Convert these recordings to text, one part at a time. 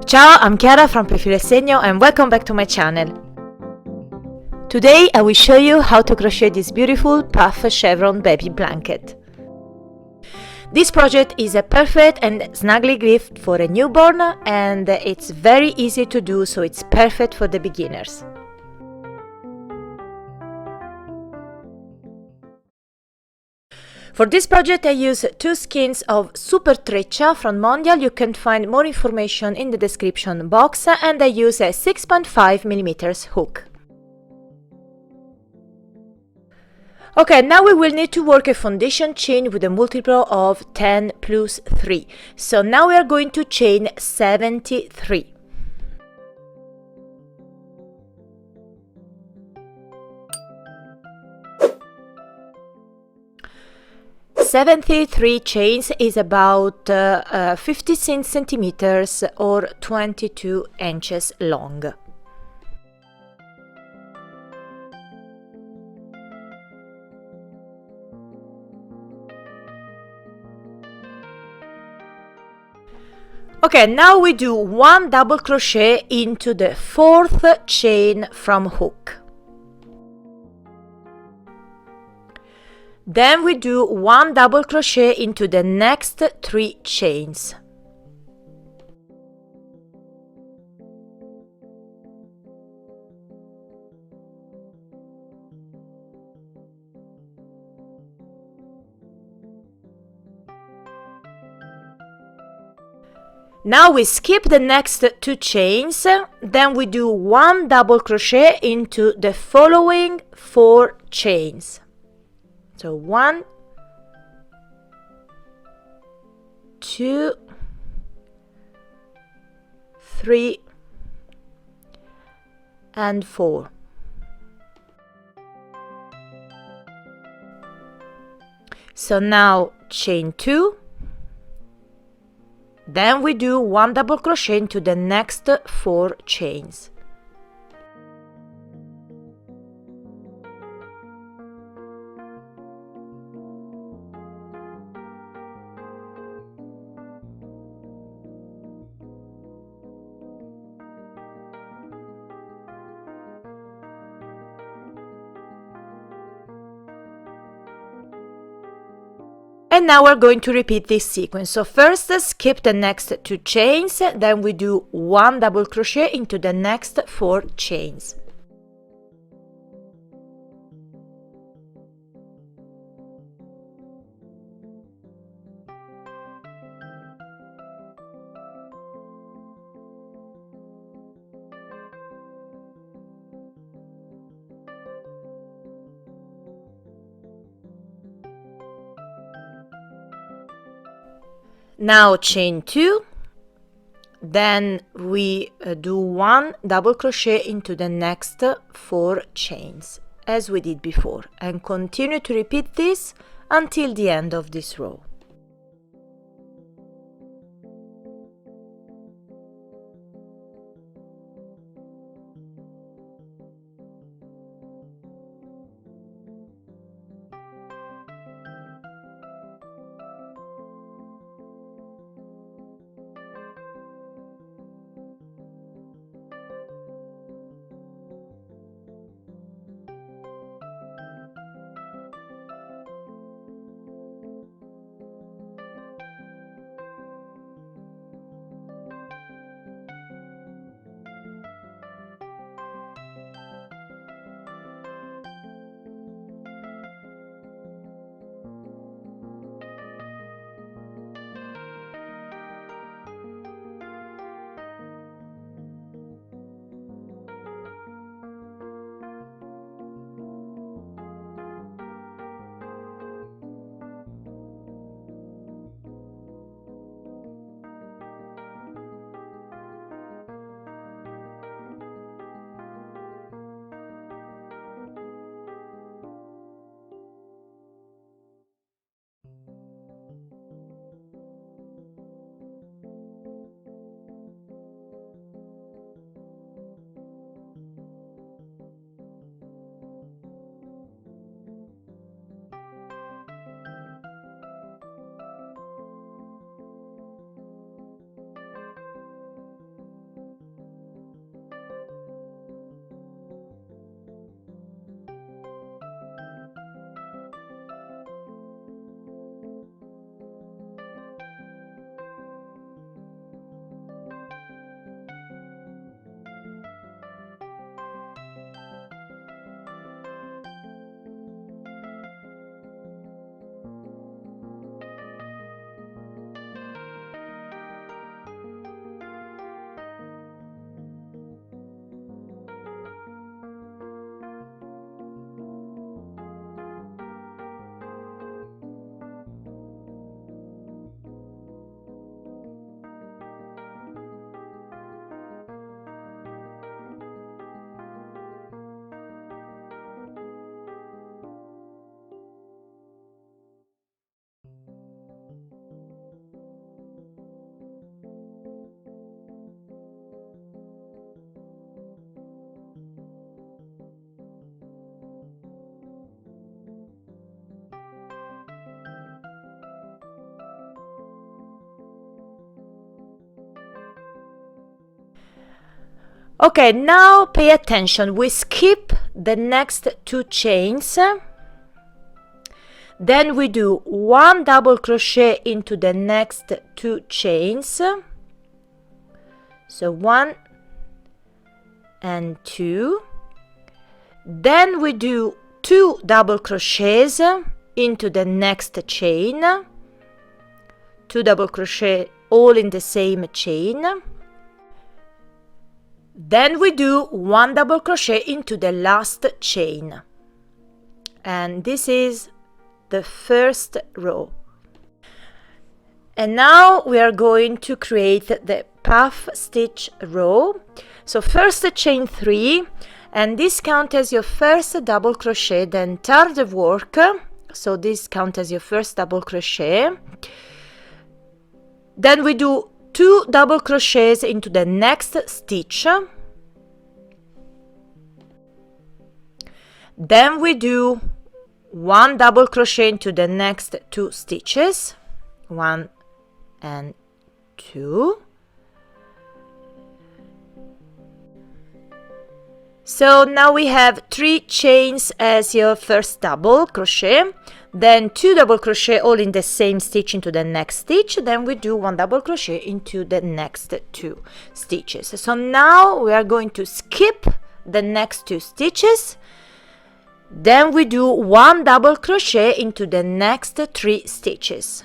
Ciao, I'm Chiara from Filo e Segno and welcome back to my channel. Today I will show you how to crochet this beautiful puff chevron baby blanket. This project is a perfect and snuggly gift for a newborn and it's very easy to do, so it's perfect for the beginners. For this project I use 2 skeins of Super Treccia from Mondial. You can find more information in the description box, and I use a 6.5mm hook. Okay, now we will need to work a foundation chain with a multiple of 10 plus 3. So now we are going to chain 73. 73 chains is about 56 centimeters or 22 inches long. Okay, now we do 1 double crochet into the 4th chain from hook. Then we do 1 double crochet into the next 3 chains. Now we skip the next 2 chains, then we do 1 double crochet into the following 4 chains. So 1, 2, 3, and 4. So now chain 2, then we do 1 double crochet into the next 4 chains. And now we're going to repeat this sequence. So first skip the next 2 chains, then we do 1 double crochet into the next 4 chains. Now chain 2, then we do 1 double crochet into the next 4 chains as we did before, and continue to repeat this until the end of this row. Okay, now pay attention. We skip the next 2 chains. Then we do 1 double crochet into the next 2 chains. So 1 and 2. Then we do 2 double crochets into the next chain. 2 double crochet all in the same chain. Then we do 1 double crochet into the last chain. And this is the first row. And now we are going to create the puff stitch row. So first chain 3, and this counts as your first double crochet, then third work, so this counts as your first double crochet. Then we do 2 double crochets into the next stitch. Then we do 1 double crochet into the next 2 stitches, 1 and 2. So now we have 3 chains as your first double crochet, then 2 double crochet all in the same stitch into the next stitch, then we do 1 double crochet into the next 2 stitches. So now we are going to skip the next 2 stitches. Then we do 1 double crochet into the next 3 stitches.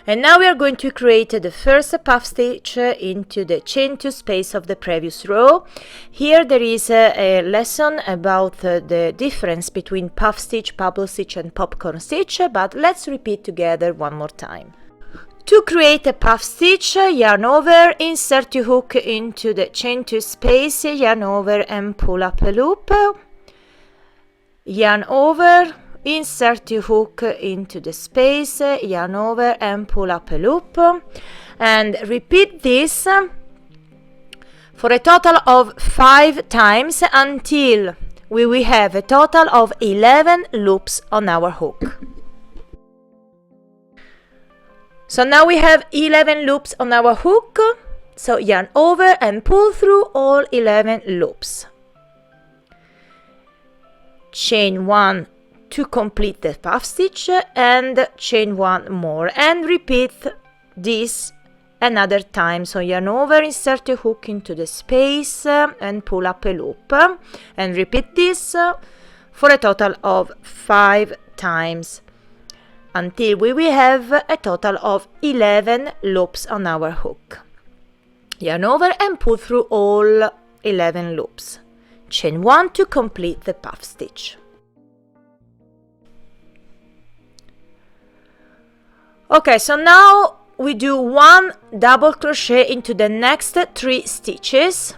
And now we are going to create the first puff stitch into the chain 2 space of the previous row. Here there is a lesson about the difference between puff stitch, bubble stitch and popcorn stitch, but let's repeat together one more time. To create a puff stitch, yarn over, insert your hook into the chain 2 space, yarn over and pull up a loop. Yarn over, insert your hook into the space, yarn over and pull up a loop. And repeat this for a total of 5 times until we will have a total of 11 loops on our hook. So now we have 11 loops on our hook, so yarn over and pull through all 11 loops. Chain 1 to complete the puff stitch and chain 1 more, and repeat this another time. So yarn over, insert your hook into the space and pull up a loop, and repeat this for a total of 5 times until we will have a total of 11 loops on our hook. Yarn over and pull through all 11 loops. Chain 1 to complete the puff stitch. Okay, so now we do 1 double crochet into the next 3 stitches.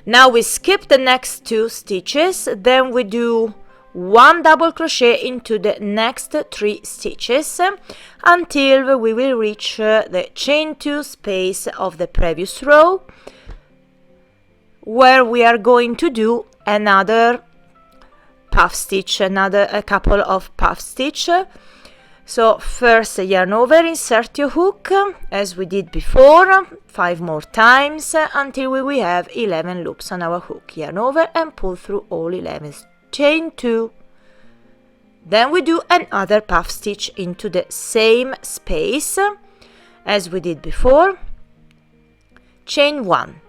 Now we skip the next 2 stitches, then we do 1 double crochet into the next 3 stitches until we will reach the chain 2 space of the previous row, where we are going to do another puff stitch, a couple of puff stitch. So first yarn over, insert your hook as we did before, 5 more times until we will have 11 loops on our hook. Yarn over and pull through all 11. Chain 2. Then we do another puff stitch into the same space as we did before. Chain 1.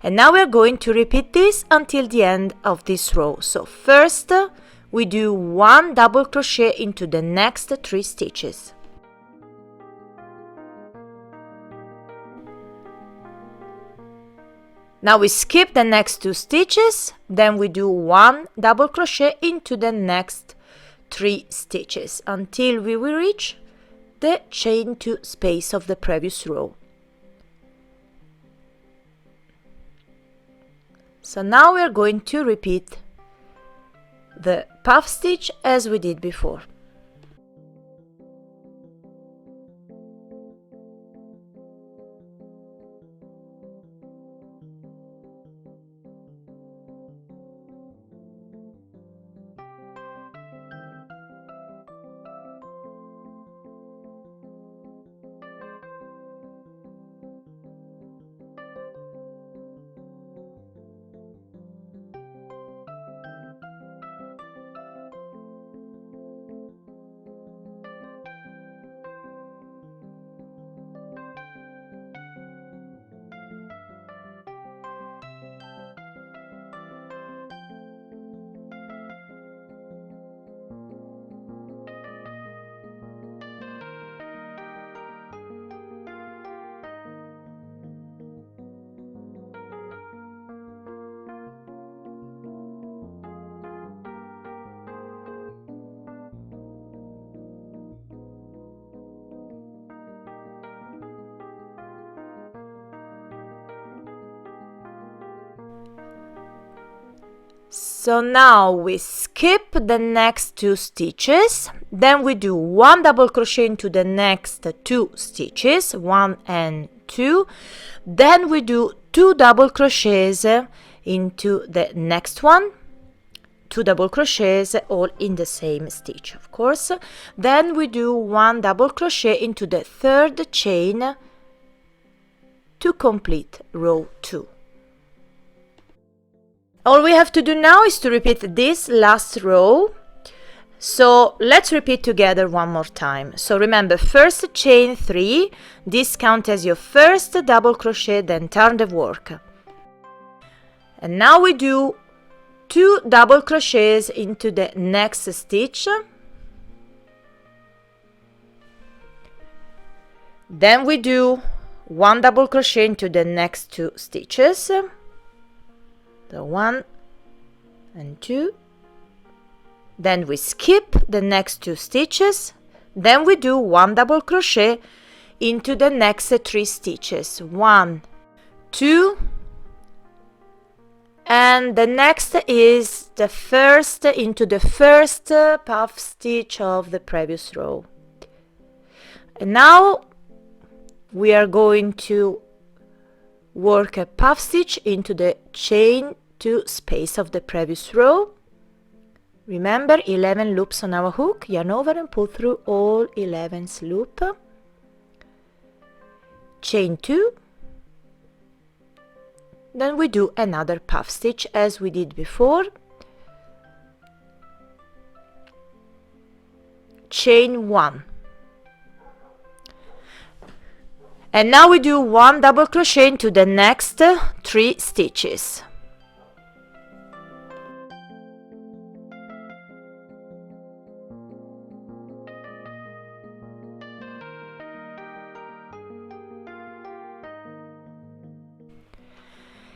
And now we are going to repeat this until the end of this row. So first we do 1 double crochet into the next 3 stitches. Now we skip the next 2 stitches, then we do 1 double crochet into the next 3 stitches until we will reach the chain 2 space of the previous row. So now we are going to repeat the puff stitch as we did before. So now we skip the next 2 stitches, then we do 1 double crochet into the next 2 stitches, 1 and 2, then we do 2 double crochets into the next one, 2 double crochets all in the same stitch, of course, then we do 1 double crochet into the 3rd chain to complete row 2. All we have to do now is to repeat this last row. So let's repeat together one more time. So remember, first chain 3, this counts as your first double crochet, then turn the work. And now we do 2 double crochets into the next stitch. Then we do 1 double crochet into the next 2 stitches. So 1 and 2, then we skip the next 2 stitches, then we do 1 double crochet into the next 3 stitches, 1, 2, and the next is the first into the first puff stitch of the previous row. And now we are going to work a puff stitch into the chain 2 space of the previous row. Remember, 11 loops on our hook, yarn over and pull through all 11th loop. Chain 2, then we do another puff stitch as we did before. Chain 1. And now we do 1 double crochet into the next 3 stitches.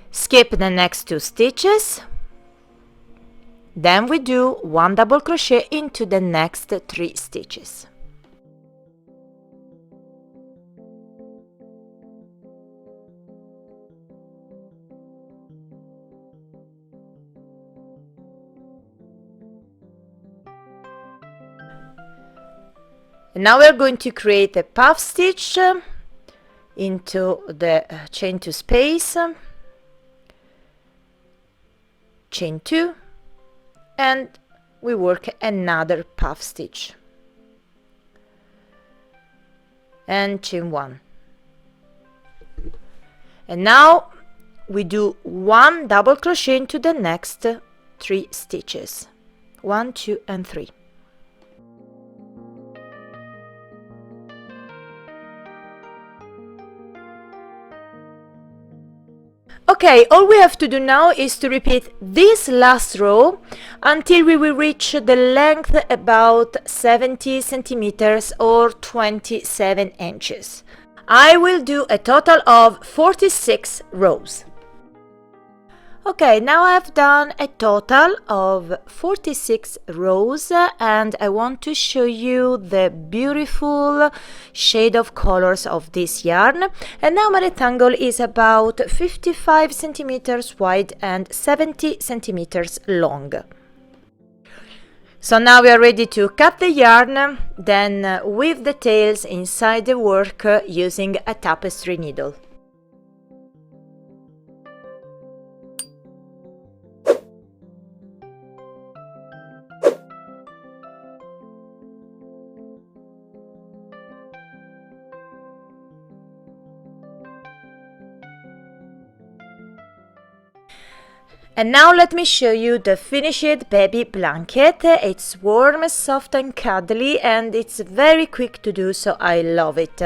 Skip the next 2 stitches, then we do 1 double crochet into the next 3 stitches. And now we're going to create a puff stitch into the chain 2 space, chain 2, and we work another puff stitch and chain 1. And now we do 1 double crochet into the next 3 stitches, 1, 2 and 3. Okay, all we have to do now is to repeat this last row until we will reach the length about 70 centimeters or 27 inches. I will do a total of 46 rows. Okay, now I've done a total of 46 rows and I want to show you the beautiful shade of colors of this yarn. And now my rectangle is about 55 centimeters wide and 70 centimeters long. So now we are ready to cut the yarn, then weave the tails inside the work using a tapestry needle. And now let me show you the finished baby blanket. It's warm, soft and cuddly and it's very quick to do, so I love it.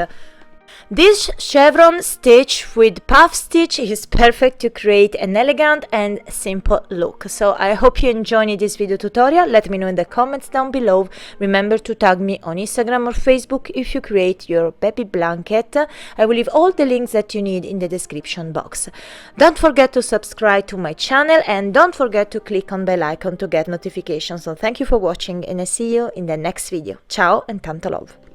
This chevron stitch with puff stitch is perfect to create an elegant and simple look. So I hope you enjoyed this video tutorial. Let me know in the comments down below. Remember to tag me on Instagram or Facebook if you create your baby blanket. I will leave all the links that you need in the description box. Don't forget to subscribe to my channel and don't forget to click on bell icon to get notifications. So thank you for watching and I see you in the next video. Ciao and tanto love!